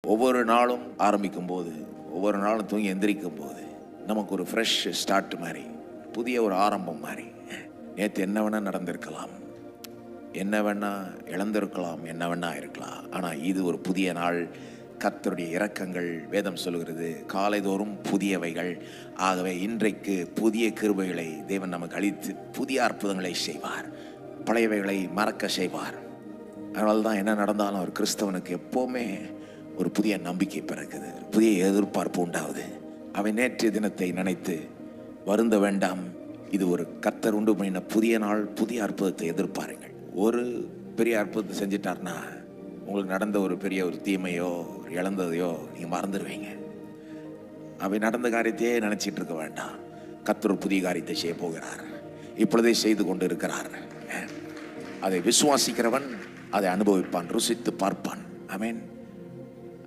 ஒவ்வொரு நாளும் ஆரம்பிக்கும் போது, ஒவ்வொரு நாளும் தூங்கி எந்திரிக்கும் போது நமக்கு ஒரு ஃப்ரெஷ் ஸ்டார்ட் மாதிரி, புதிய ஒரு ஆரம்பம் மாதிரி. நேற்று என்ன வேணா நடந்திருக்கலாம், என்ன வேணா இழந்திருக்கலாம், என்ன வேணா இருக்கலாம். ஆனால் இது ஒரு புதிய நாள். கர்த்தருடைய இரக்கங்கள் வேதம் சொல்கிறது காலைதோறும் புதியவைகள். ஆகவே இன்றைக்கு புதிய கிருபைகளை தேவன் நமக்கு அளித்து புதிய அற்புதங்களை செய்வார், பழையவைகளை மறக்க செய்வார். அதனால தான் என்ன நடந்தாலும் ஒரு கிறிஸ்தவனுக்கு எப்போவுமே ஒரு புதிய நம்பிக்கை பிறக்குது, புதிய எதிர்பார்ப்பு உண்டாகுது. அவை நேற்றைய தினத்தை நினைத்து வருந்த வேண்டாம். இது ஒரு கர்த்தர் உண்டு பண்ணின புதிய நாள், புதிய அற்புதத்தை எதிர்பாருங்கள். ஒரு பெரிய அற்புதத்தை செஞ்சிட்டார்னா உங்களுக்கு நடந்த ஒரு பெரிய ஒரு தீமையோ ஒரு இழந்ததையோ நீங்கள் மறந்துடுவீங்க. அவை நடந்த காரியத்தையே நினச்சிட்டு இருக்க வேண்டாம். கர்த்தர் ஒரு புதிய காரியத்தை செய்ய போகிறார், இப்பொழுதே செய்து கொண்டு இருக்கிறார். அதை விசுவாசிக்கிறவன் அதை அனுபவிப்பான், ருசித்து பார்ப்பான். ஆமென்.